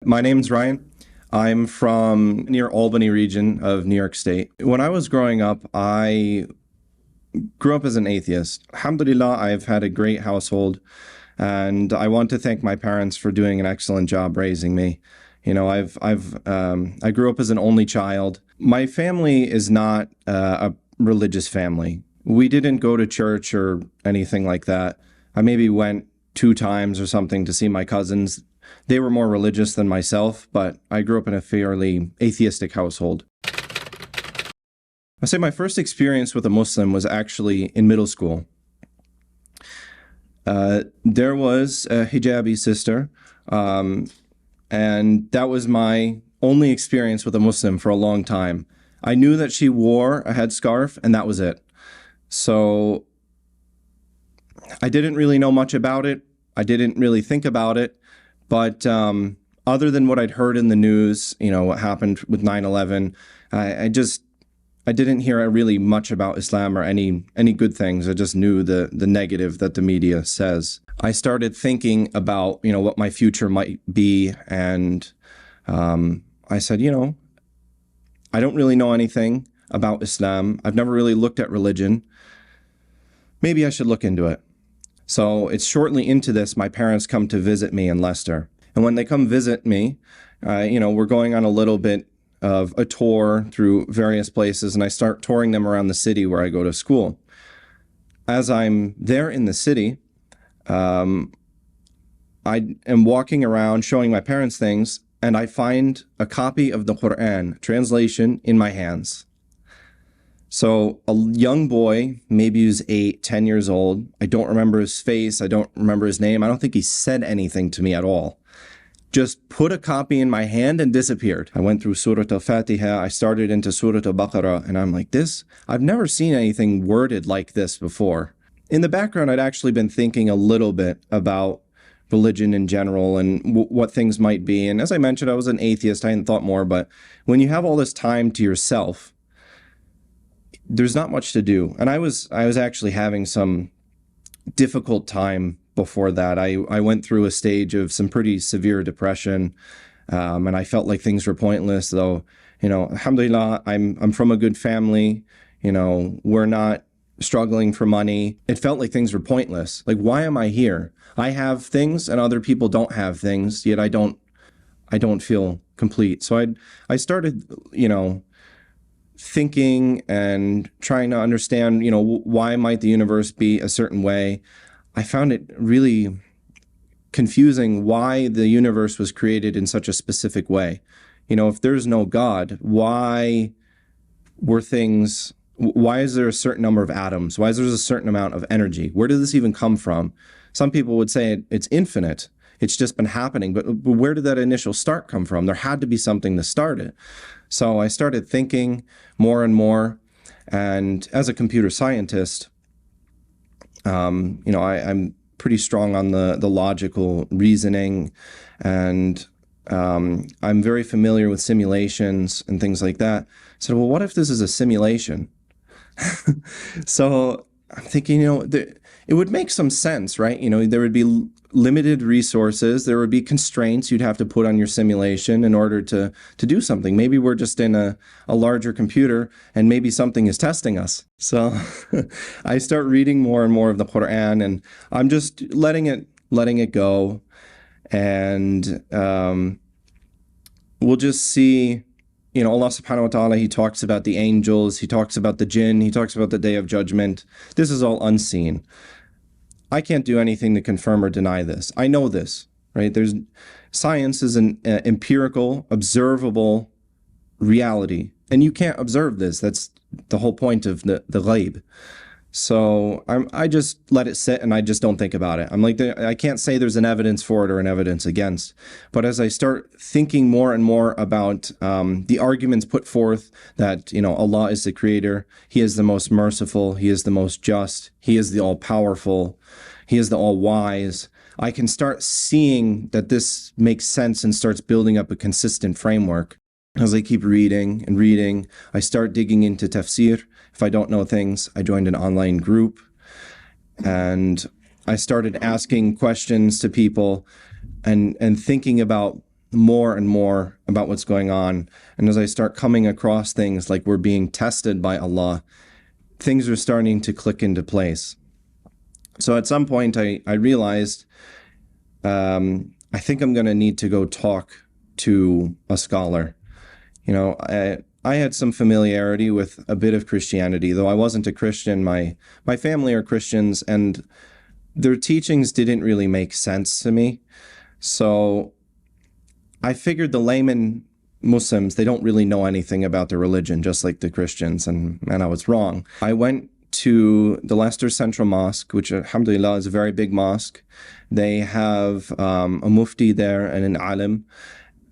My name's Ryan. I'm from near Albany region of New York State. When I was growing up, I grew up as an atheist. Alhamdulillah, I've had a great household, and I want to thank my parents for doing an excellent job raising me. You know, I grew up as an only child. My family is not a religious family. We didn't go to church or anything like that. I maybe went 2 times or something to see my cousins. They were more religious than myself, but I grew up in a fairly atheistic household. I say my first experience with a Muslim was actually in middle school. There was a hijabi sister, and that was my only experience with a Muslim for a long time. I knew that she wore a headscarf, and that was it. So I didn't really know much about it. I didn't really think about it. But other than what I'd heard in the news, you know, what happened with 9/11, I didn't hear really much about Islam or any good things. I just knew the negative that the media says. I started thinking about, you know, what my future might be, and I said, you know, I don't really know anything about Islam. I've never really looked at religion. Maybe I should look into it. So it's shortly into this, my parents come to visit me in Leicester. And when they come visit me, you know, we're going on a little bit of a tour through various places, and I start touring them around the city where I go to school. As I'm there in the city, I am walking around showing my parents things, and I find a copy of the Quran translation in my hands. So a young boy, maybe he was 8, 10 years old. I don't remember his face. I don't remember his name. I don't think he said anything to me at all. Just put a copy in my hand and disappeared. I went through Surah Al-Fatiha. I started into Surah Al-Baqarah, and I'm like, I've never seen anything worded like this before. In the background, I'd actually been thinking a little bit about religion in general and what things might be. And as I mentioned, I was an atheist. I hadn't thought more, but when you have all this time to yourself, there's not much to do. And I was actually having some difficult time before that. I went through a stage of some pretty severe depression, and I felt like things were pointless, though, you know, alhamdulillah, I'm from a good family. You know, we're not struggling for money. It felt like things were pointless. Like, why am I here? I have things and other people don't have things, yet I don't feel complete. So I started, you know, thinking and trying to understand, you know, why might the universe be a certain way. I found it really confusing why the universe was created in such a specific way. You know, if there's no God, why is there a certain number of atoms? Why is there a certain amount of energy? Where did this even come from? Some people would say it's infinite. It's just been happening. But where did that initial start come from? There had to be something to start it. So I started thinking more and more. And as a computer scientist, you know, I'm pretty strong on the logical reasoning, and I'm very familiar with simulations and things like that. I said, well, what if this is a simulation? So I'm thinking, you know, it would make some sense, right? You know, there would be limited resources. There would be constraints you'd have to put on your simulation in order to do something. Maybe we're just in a larger computer, and maybe something is testing us. So I start reading more and more of the Quran, and I'm just letting it go. And we'll just see, you know, Allah subhanahu wa ta'ala, He talks about the angels, He talks about the jinn, He talks about the day of judgment. This is all unseen. I can't do anything to confirm or deny this. I know this, right? Science is an empirical, observable reality, and you can't observe this. That's the whole point of the ghaib. So I just let it sit, and I just don't think about it. I'm like, I can't say there's an evidence for it or an evidence against. But as I start thinking more and more about the arguments put forth that, you know, Allah is the creator, He is the most merciful, He is the most just, He is the all-powerful, He is the all-wise, I can start seeing that this makes sense and starts building up a consistent framework. As I keep reading and reading, I start digging into tafsir. If I don't know things, I joined an online group, and I started asking questions to people and thinking about more and more about what's going on, and as I start coming across things like we're being tested by Allah, things are starting to click into place. So at some point I realized I think I'm going to need to go talk to a scholar. I had some familiarity with a bit of Christianity, though I wasn't a Christian. My family are Christians, and their teachings didn't really make sense to me. So I figured the layman Muslims, they don't really know anything about their religion, just like the Christians, and I was wrong. I went to the Leicester Central Mosque, which alhamdulillah is a very big mosque. They have a mufti there and an alim.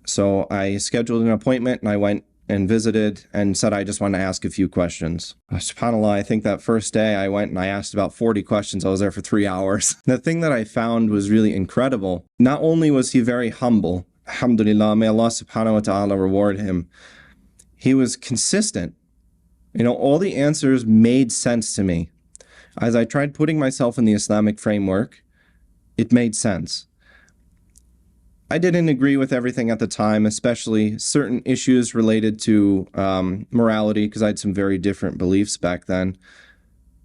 So I scheduled an appointment and I went and visited and said I just want to ask a few questions. SubhanAllah, I think that first day I went and I asked about 40 questions. I was there for 3 hours. The thing that I found was really incredible. Not only was he very humble, alhamdulillah, may Allah subhanahu wa ta'ala reward him, he was consistent. All the answers made sense to me. As I tried putting myself in the Islamic framework, it made sense. I didn't agree with everything at the time, especially certain issues related to morality, because I had some very different beliefs back then.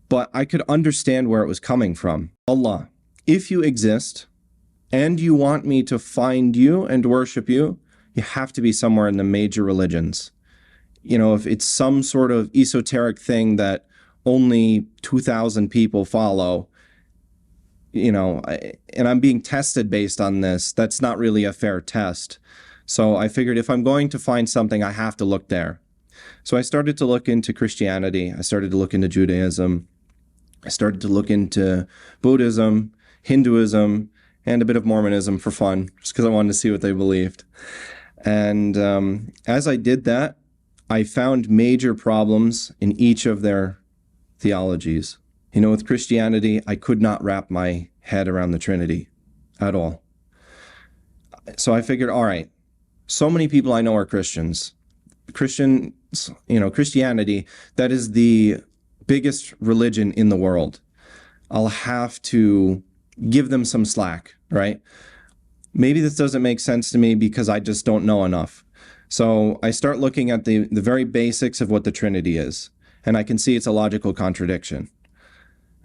But I could understand where it was coming from. Allah, if you exist and you want me to find you and worship you, you have to be somewhere in the major religions. If it's some sort of esoteric thing that only 2,000 people follow, and I'm being tested based on this, that's not really a fair test. So I figured if I'm going to find something, I have to look there. So I started to look into Christianity. I started to look into Judaism. I started to look into Buddhism, Hinduism, and a bit of Mormonism for fun, just because I wanted to see what they believed. And as I did that, I found major problems in each of their theologies. With Christianity, I could not wrap my head around the Trinity at all. So I figured, all right, so many people I know are Christians. Christianity, that is the biggest religion in the world. I'll have to give them some slack, right? Maybe this doesn't make sense to me because I just don't know enough. So I start looking at the very basics of what the Trinity is, and I can see it's a logical contradiction.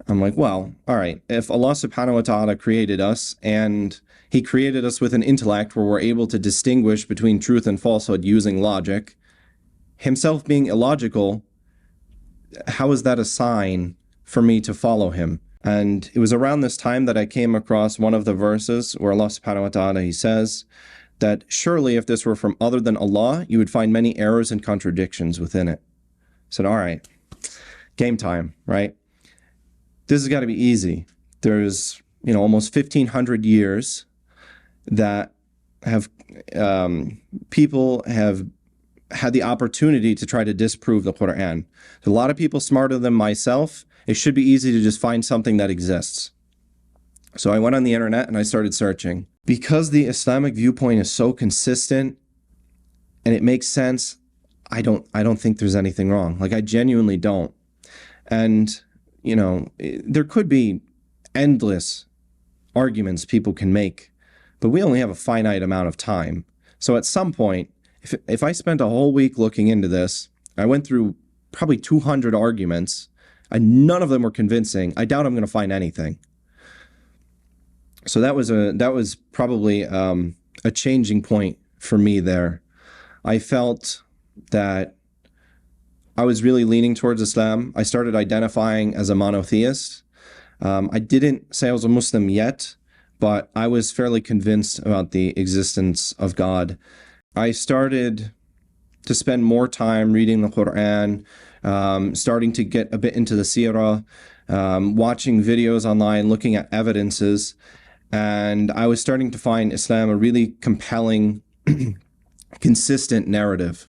I'm like, well, all right, if Allah subhanahu wa ta'ala created us and he created us with an intellect where we're able to distinguish between truth and falsehood using logic, himself being illogical, how is that a sign for me to follow him? And it was around this time that I came across one of the verses where Allah subhanahu wa ta'ala, he says that surely if this were from other than Allah, you would find many errors and contradictions within it. I said, all right, game time, right? This has got to be easy. There's, almost 1,500 years that have people have had the opportunity to try to disprove the Quran. There's a lot of people smarter than myself. It should be easy to just find something that exists. So I went on the internet and I started searching. Because the Islamic viewpoint is so consistent and it makes sense, I don't think there's anything wrong. Like, I genuinely don't. And there could be endless arguments people can make, but we only have a finite amount of time. So at some point, if I spent a whole week looking into this, I went through probably 200 arguments, and none of them were convincing, I doubt I'm going to find anything. So that was probably a changing point for me there. I felt that I was really leaning towards Islam. I started identifying as a monotheist. I didn't say I was a Muslim yet, but I was fairly convinced about the existence of God. I started to spend more time reading the Quran, starting to get a bit into the seerah, watching videos online, looking at evidences, and I was starting to find Islam a really compelling, consistent narrative.